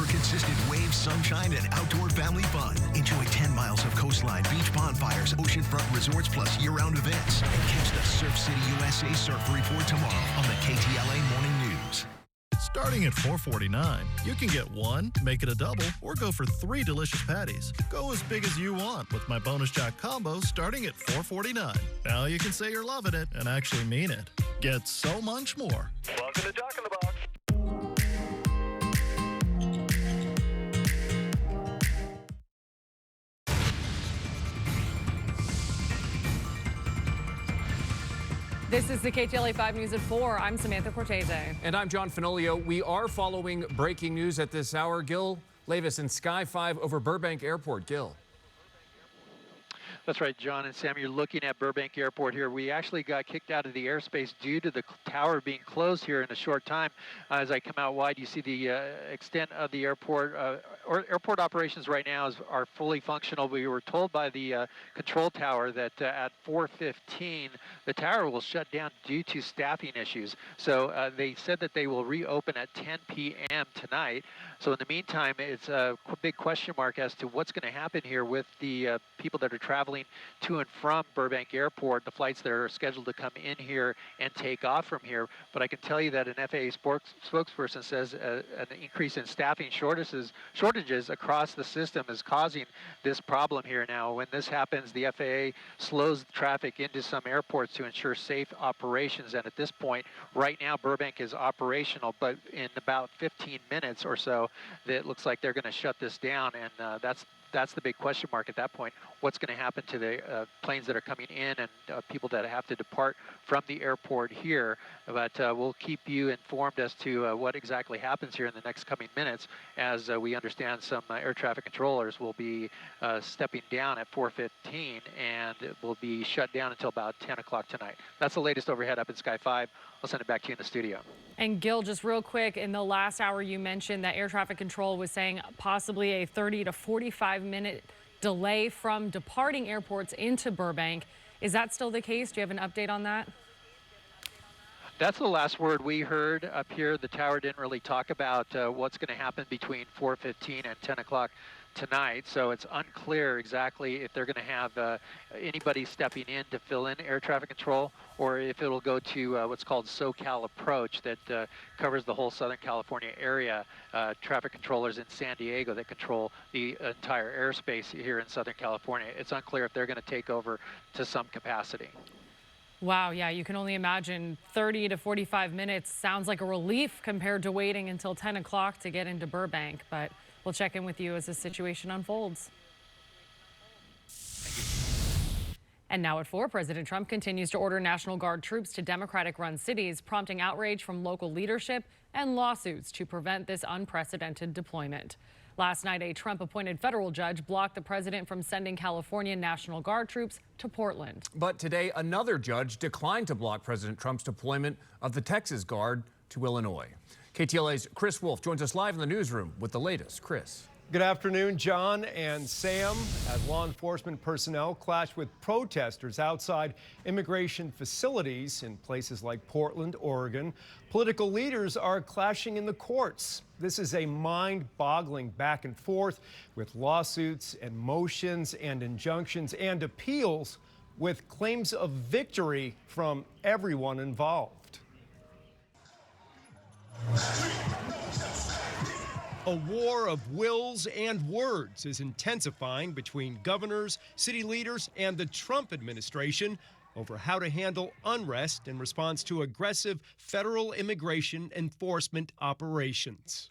consistent waves, sunshine, and outdoor family fun. Enjoy 10 miles of coastline, beach bonfires, oceanfront resorts, plus year-round events. And catch the Surf City USA Surf Report tomorrow on the KTLA Morning News. Starting at $4.49, you can get one, make it a double, or go for 3 delicious patties. Go as big as you want with my Bonus Jack combos starting at $4.49. Now you can say you're loving it and actually mean it. Get so much more. Welcome to Jack in the Box. This is the KTLA 5 News at 4. I'm Samantha Cortese. And I'm John Finolio. We are following breaking news at this hour. Gil Levis in Sky 5 over Burbank Airport. Gil. That's right, John and Sam. You're looking at Burbank Airport here. We actually got kicked out of the airspace due to the tower being closed here in a short time. As I come out wide, you see the extent of the airport. Airport operations right now are fully functional. We were told by the control tower that at 4:15, the tower will shut down due to staffing issues. So they said that they will reopen at 10 p.m. tonight. So in the meantime, it's a big question mark as to what's going to happen here with the people that are traveling to and from Burbank Airport, the flights that are scheduled to come in here and take off from here. But I can tell you that an FAA spokesperson says an increase in staffing shortages across the system is causing this problem here now. When this happens, the FAA slows traffic into some airports to ensure safe operations. And at this point, right now, Burbank is operational, but in about 15 minutes or so, it looks like they're going to shut this down. And that's the big question mark at that point. What's going to happen to the planes that are coming in and people that have to depart from the airport here? But we'll keep you informed as to what exactly happens here in the next coming minutes. As we understand, some air traffic controllers will be stepping down at 4:15 and it will be shut down until about 10 o'clock tonight. That's the latest overhead up in Sky 5. I'll send it back to you in the studio. And Gil, just real quick, in the last hour you mentioned that air traffic control was saying possibly a 30 to 45-minute delay from departing airports into Burbank. Is that still the case? Do you have an update on that? That's the last word we heard up here. The tower didn't really talk about what's going to happen between 4:15 and 10 o'clock tonight, so it's unclear exactly if they're going to have anybody stepping in to fill in air traffic control, or if it'll go to what's called SoCal Approach that covers the whole Southern California area. Traffic controllers in San Diego that control the entire airspace here in Southern California. It's unclear if they're going to take over to some capacity. Wow, yeah, you can only imagine 30 to 45 minutes sounds like a relief compared to waiting until 10 o'clock to get into Burbank, but we'll check in with you as the situation unfolds. And now at 4, President Trump continues to order National Guard troops to Democratic-run cities, prompting outrage from local leadership and lawsuits to prevent this unprecedented deployment. Last night, a Trump-appointed federal judge blocked the president from sending California National Guard troops to Portland. But today, another judge declined to block President Trump's deployment of the Texas Guard to Illinois. KTLA's Chris Wolf joins us live in the newsroom with the latest. Chris. Good afternoon, John and Sam. As law enforcement personnel clash with protesters outside immigration facilities in places like Portland, Oregon, political leaders are clashing in the courts. This is a mind-boggling back and forth with lawsuits and motions and injunctions and appeals with claims of victory from everyone involved. A war of wills and words is intensifying between governors, city leaders, and the Trump administration over how to handle unrest in response to aggressive federal immigration enforcement operations.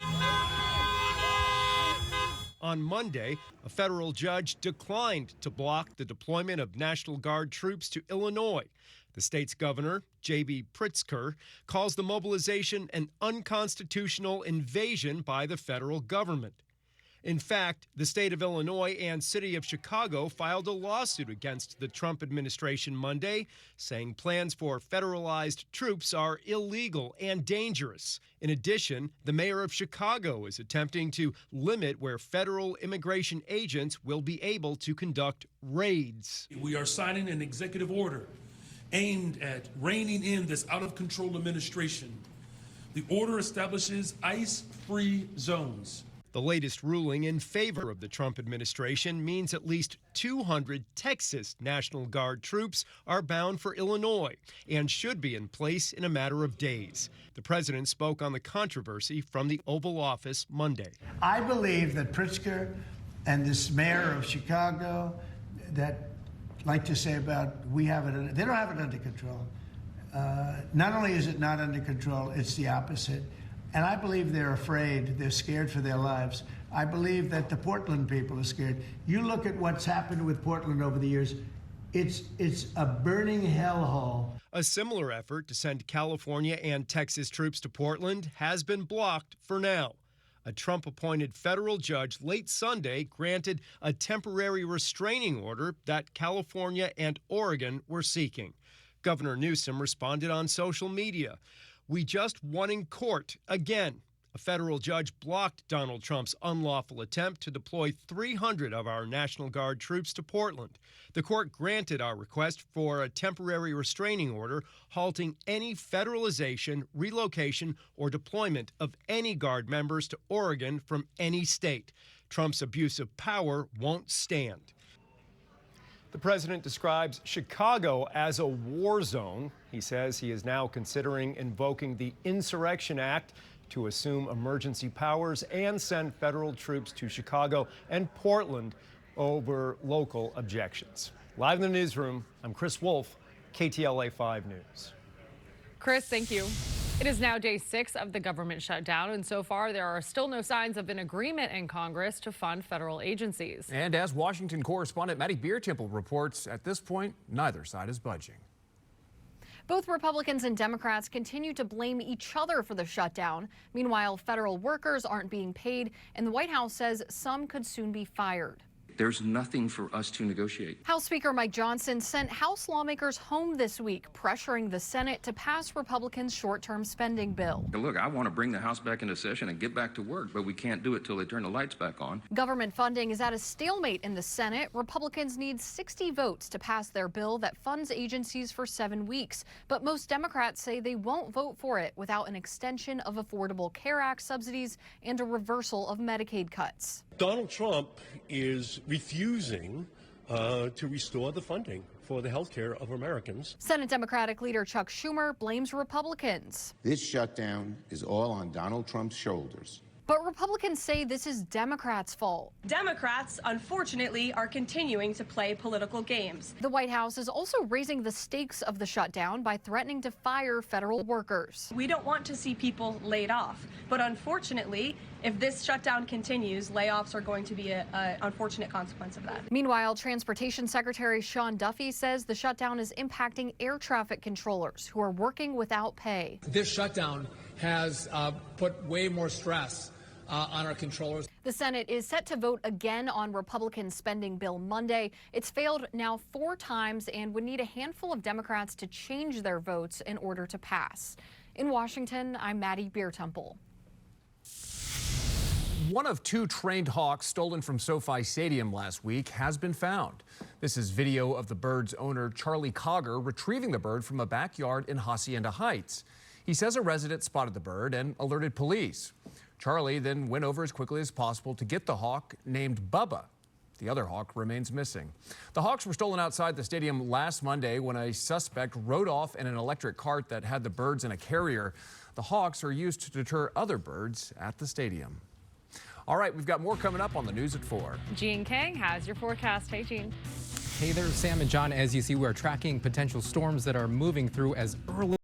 On Monday, a federal judge declined to block the deployment of National Guard troops to Illinois. The state's governor, J.B. Pritzker, calls the mobilization an unconstitutional invasion by the federal government. In fact, the state of Illinois and city of Chicago filed a lawsuit against the Trump administration Monday, saying plans for federalized troops are illegal and dangerous. In addition, the mayor of Chicago is attempting to limit where federal immigration agents will be able to conduct raids. We are signing an executive order aimed at reining in this out-of-control administration. The order establishes ICE-free zones. The latest ruling in favor of the Trump administration means at least 200 Texas National Guard troops are bound for Illinois and should be in place in a matter of days. The president spoke on the controversy from the Oval Office Monday. I believe that Pritzker and this mayor of Chicago that like to say about they don't have it under control. Not only is it not under control, it's the opposite. And I believe they're afraid, they're scared for their lives. I believe that the Portland people are scared. You look at what's happened with Portland over the years, it's a burning hellhole. A similar effort to send California and Texas troops to Portland has been blocked for now. A Trump-appointed federal judge late Sunday granted a temporary restraining order that California and Oregon were seeking. Governor Newsom responded on social media. "We just won in court again." A federal judge blocked Donald Trump's unlawful attempt to deploy 300 of our National Guard troops to Portland. The court granted our request for a temporary restraining order halting any federalization, relocation, or deployment of any Guard members to Oregon from any state. Trump's abuse of power won't stand. The president describes Chicago as a war zone. He says he is now considering invoking the Insurrection Act to assume emergency powers and send federal troops to Chicago and Portland over local objections. Live in the newsroom, I'm Chris Wolf, KTLA 5 News. Chris, thank you. It is now day 6 of the government shutdown, and so far there are still no signs of an agreement in Congress to fund federal agencies. And as Washington correspondent Maddie Biertemple reports, at this point, neither side is budging. Both Republicans and Democrats continue to blame each other for the shutdown. Meanwhile, federal workers aren't being paid, and the White House says some could soon be fired. There's nothing for us to negotiate. House Speaker Mike Johnson sent House lawmakers home this week, pressuring the Senate to pass Republicans' short-term spending bill. Look, I want to bring the House back into session and get back to work, but we can't do it till they turn the lights back on. Government funding is at a stalemate in the Senate. Republicans need 60 votes to pass their bill that funds agencies for 7 weeks. But most Democrats say they won't vote for it without an extension of Affordable Care Act subsidies and a reversal of Medicaid cuts. Donald Trump is refusing to restore the funding for the health care of Americans. Senate Democratic leader Chuck Schumer blames Republicans. This shutdown is all on Donald Trump's shoulders. But Republicans say this is Democrats' fault. Democrats, unfortunately, are continuing to play political games. The White House is also raising the stakes of the shutdown by threatening to fire federal workers. We don't want to see people laid off, but unfortunately, if this shutdown continues, layoffs are going to be an unfortunate consequence of that. Meanwhile, Transportation Secretary Sean Duffy says the shutdown is impacting air traffic controllers who are working without pay. This shutdown has put way more stress on our controllers. The Senate is set to vote again on Republican spending bill Monday. It's failed now 4 times and would need a handful of Democrats to change their votes in order to pass. In Washington, I'm Maddie Biertemple. One of 2 trained hawks stolen from SoFi Stadium last week has been found. This is video of the bird's owner, Charlie Cogger, retrieving the bird from a backyard in Hacienda Heights. He says a resident spotted the bird and alerted police. Charlie then went over as quickly as possible to get the hawk named Bubba. The other hawk remains missing. The hawks were stolen outside the stadium last Monday when a suspect rode off in an electric cart that had the birds in a carrier. The hawks are used to deter other birds at the stadium. All right, we've got more coming up on the news at 4. Jean Kang has your forecast. Hey, Jean. Hey there, Sam and John. As you see, we're tracking potential storms that are moving through as early